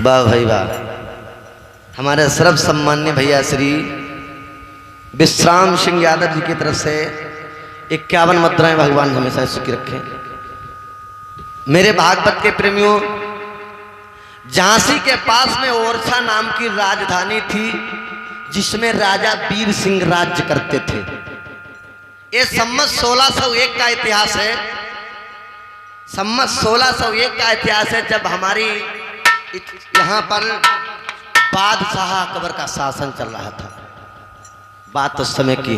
वाह भाई वाह। हमारे सर्व सम्मान्य भैया श्री विश्राम सिंह यादव जी की तरफ से 51 मुद्राएं भगवान हमेशा सुखी रखें। मेरे भागवत के प्रेमियों, झांसी के पास में ओरछा नाम की राजधानी थी जिसमें राजा वीर सिंह राज्य करते थे। ये सम्मत 1601 का इतिहास है। सम्मत 1601 का इतिहास है, जब हमारी यहाँ पर बादशाह अकबर का शासन चल रहा था। बात उस समय की।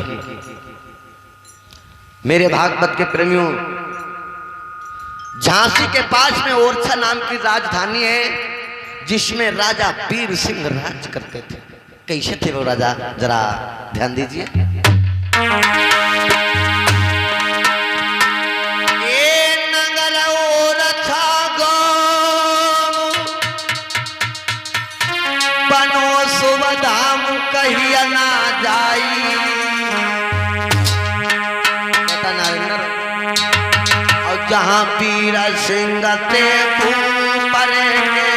मेरे भागवत के प्रेमियों, झांसी के पास में ओरछा नाम की राजधानी है जिसमें राजा वीर सिंह राज करते थे। कैसे थे वो राजा, जरा ध्यान दीजिए। कहिया ना जाई और जहां वीर सिंह ते ऊपर के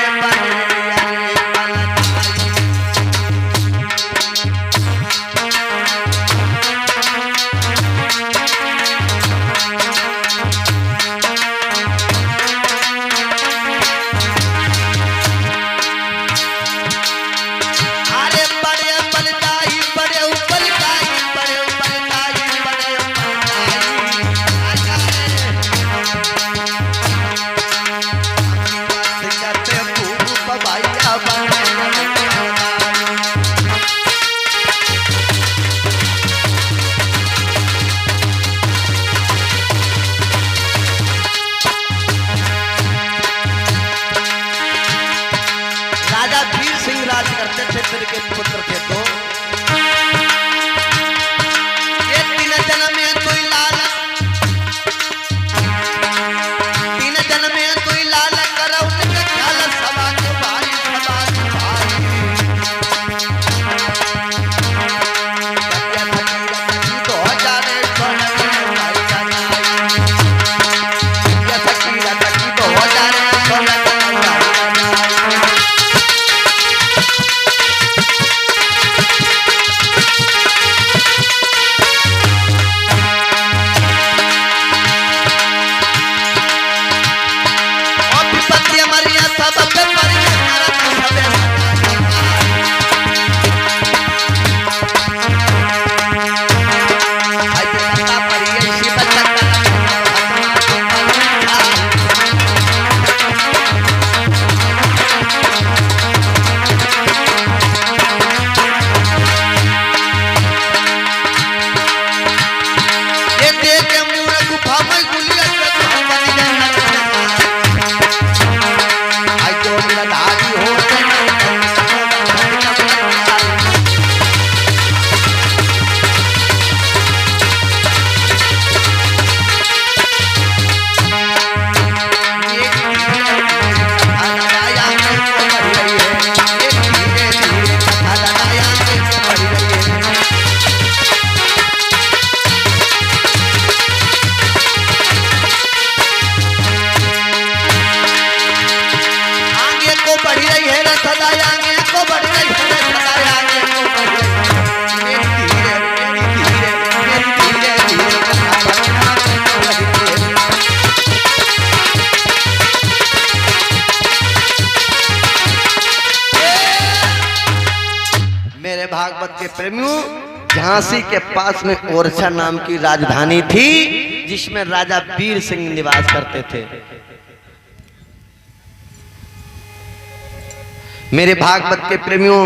भागवत के प्रेमियों, झांसी के पास में ओरछा नाम की राजधानी थी जिसमें राजा वीर सिंह निवास करते थे। मेरे भागवत के प्रेमियों,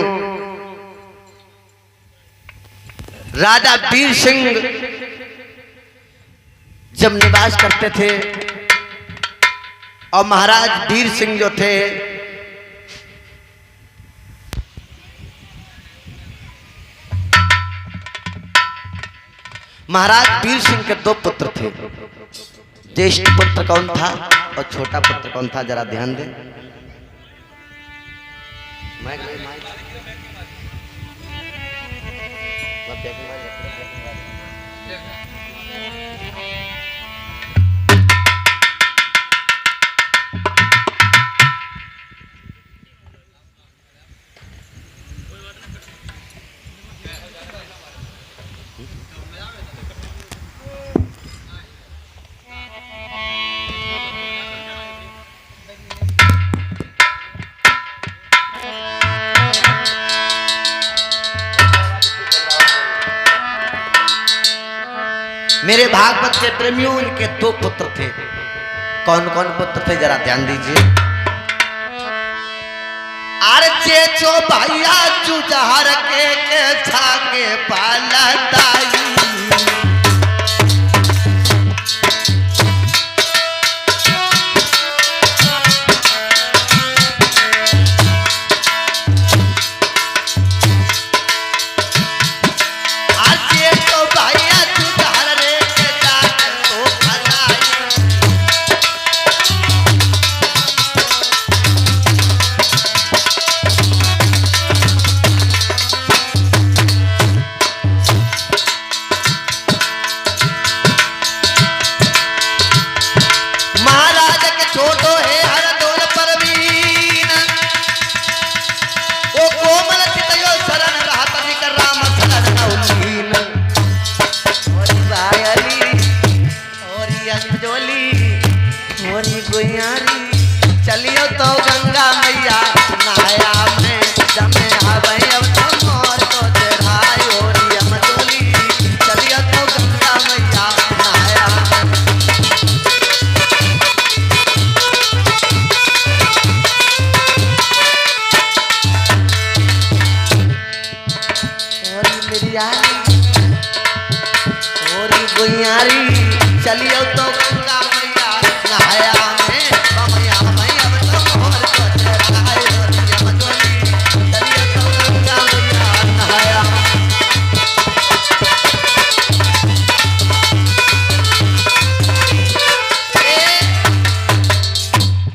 राजा वीर सिंह जब निवास करते थे और महाराज वीर सिंह जो थे महाराज वीर सिंह के 2 पुत्र थे। ज्येष्ठ पुत्र कौन था और छोटा पुत्र कौन था, जरा ध्यान दें। मेरे भागवत के प्रेमियों, इनके दो पुत्र थे। कौन कौन पुत्र थे जरा ध्यान दीजिए। अरे चेचो भैया जुझार के छाके पालताई, चलियो तो गंगा मैया नाया में जमे आवे अब तो मोर तो चढ़ाई ओरिया मचोली। चलियो तो गंगा मैया नाया ओरी मेरी यारी ओरी गुइयारी। चलियो तो गंगा मैया नाया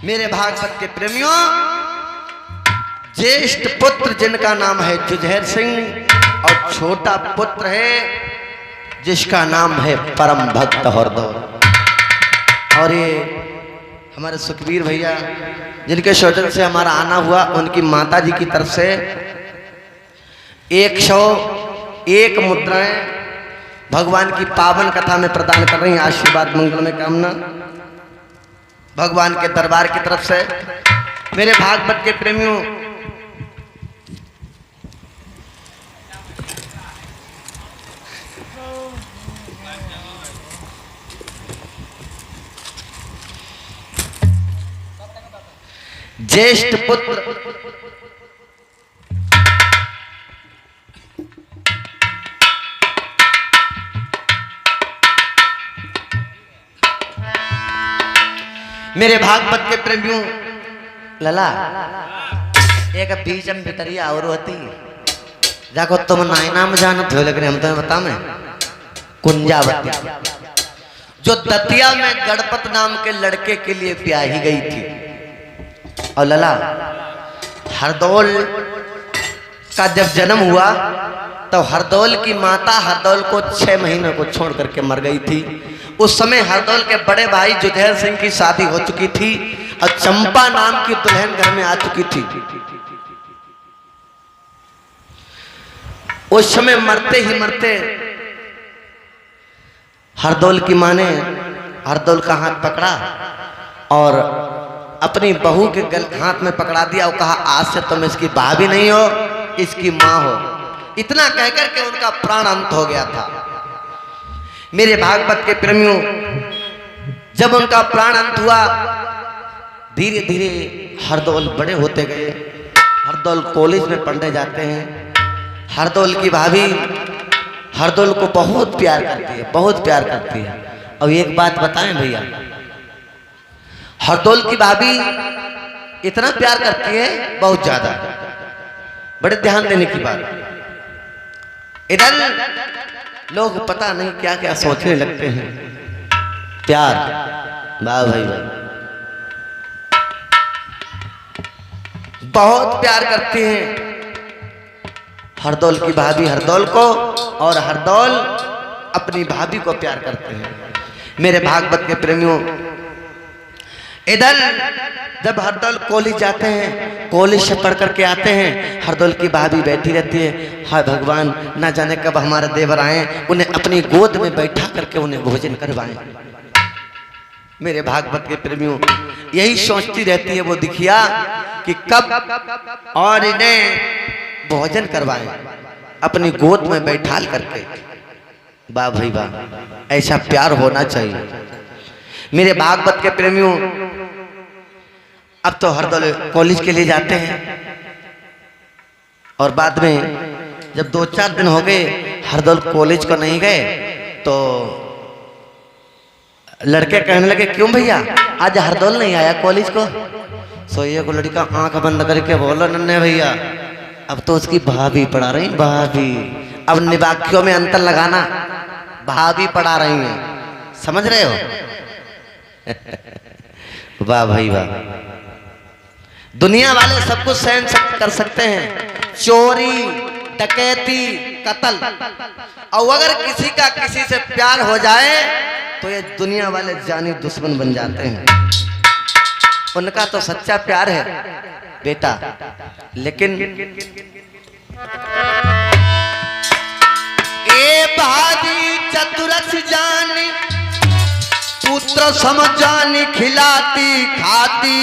मेरे भागवत के प्रेमियों, ज्येष्ठ पुत्र जिनका नाम है जुझेर सिंह और छोटा पुत्र है जिसका नाम है परम भक्त हरदौल। और ये हमारे सुखबीर भैया जिनके सौजन्य से हमारा आना हुआ, उनकी माता जी की तरफ से 101 मुद्राएं भगवान की पावन कथा में प्रदान कर रही हैं। आशीर्वाद मंगल में कामना भगवान के दरबार की तरफ से। मेरे भागवत के प्रेमियों, ज्येष्ठ पुत्र मेरे भागवत के प्रेमियों, लला एक बीजम भितरिया और होती जाको तुम नायना में जानत हो, लेकिन हम तुम्हें बता में कुंजावती जो दतिया में गणपत नाम के लड़के के लिए ब्याही गई थी। और लला हरदौल का जब जन्म हुआ तो हरदौल की माता हरदौल को 6 महीने को छोड़ करके मर गई थी। उस समय हरदौल के बड़े भाई जुझेर सिंह की शादी हो चुकी थी और चंपा नाम की दुल्हन घर में आ चुकी थी। उस समय मरते ही मरते हरदौल की मां ने हरदौल का हाथ पकड़ा और अपनी बहू के हाथ में पकड़ा दिया और कहा, आज से तुम इसकी भाभी नहीं हो, इसकी मां हो। इतना कहकर के उनका प्राण अंत हो गया था। मेरे भागवत के प्रेमियों, जब उनका प्राण अंत हुआ, धीरे धीरे हरदौल बड़े होते गए। हरदौल कॉलेज में पढ़ने जाते हैं। हरदौल की भाभी हरदौल को बहुत प्यार करती है, बहुत प्यार करती है। और एक बात बताएं भैया, हरदौल की भाभी इतना प्यार करती है, बहुत ज्यादा, बड़े ध्यान देने की बात। इधर लोग पता नहीं क्या क्या सोचने लगते हैं। प्यार, वाह भाई वाह, बहुत प्यार करती हैं हरदौल की भाभी हरदौल को, और हरदौल अपनी भाभी को प्यार करते हैं। मेरे भागवत के प्रेमियों, इधर जब हरदौल कॉलेज जाते हैं, कॉलेज से पढ़ करके आते हैं, हरदौल की भाभी बैठी रहती है, हाय भगवान ना जाने कब हमारे देवर आए, उन्हें अपनी गोद में बैठा करके उन्हें भोजन करवाएं। मेरे भागवत के प्रेमियों, यही सोचती रहती है वो दिखिया कि कब और इन्हें भोजन करवाएं, अपनी गोद में बैठाल करके। वाह भाई वाह, ऐसा प्यार होना चाहिए। मेरे भागवत के प्रेमियों, अब तो हरदौल कॉलेज के लिए जाते हैं और बाद में जब 2-4 दिन हो गए हरदौल कॉलेज को नहीं गए तो लड़के कहने लगे क्यों भैया आज हरदौल नहीं आया कॉलेज को। सोइए को लड़का आंख बंद करके बोला नन्हे भैया अब तो उसकी भाभी पढ़ा रही, भाभी। अब निवाक्यों में अंतर लगाना, भाभी पढ़ा रही हैं, समझ रहे हो। वाह भाई वाह, दुनिया वाले सब कुछ सहन कर सकते हैं, चोरी डकैती कत्ल, और अगर किसी का किसी से प्यार हो जाए तो ये दुनिया वाले जानी दुश्मन बन जाते हैं। उनका तो सच्चा प्यार है बेटा, लेकिन ए भाभी चतुरस जानी पुत्र समझानी खिलाती खाती,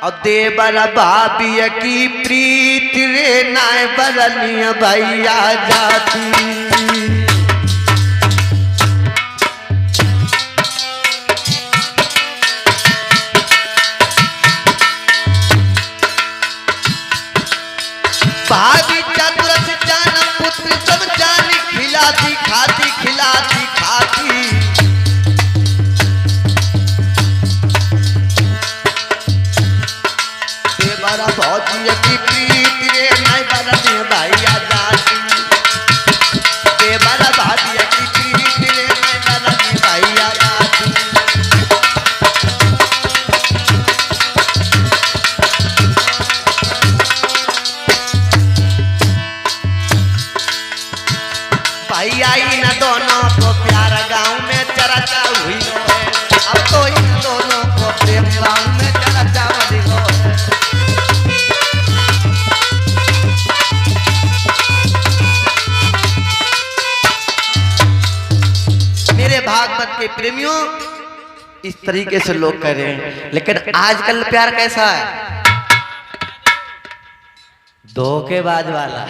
और देवर भाभी की प्रीत रे नाय बरनिया भैया जाती। भाभी चतुरस जाना पुत्र समझानी खिलाती खाती खिलाती खाती, देवरा भौजी की प्रीत रे नाय बरनिया भैया जाती, देवरा भाभी की प्रीत रे नाय बरनिया भैया जाती। भैया इन दोनों को प्यार गांव में चर्चा हुई है, अब तो इन दोनों को प्रेम गांव में चर्चा हुई है। मेरे भागवत के प्रेमियों, इस तरीके से लोग कह रहे हैं, लेकिन आजकल प्यार कैसा है, धोखेबाज वाला।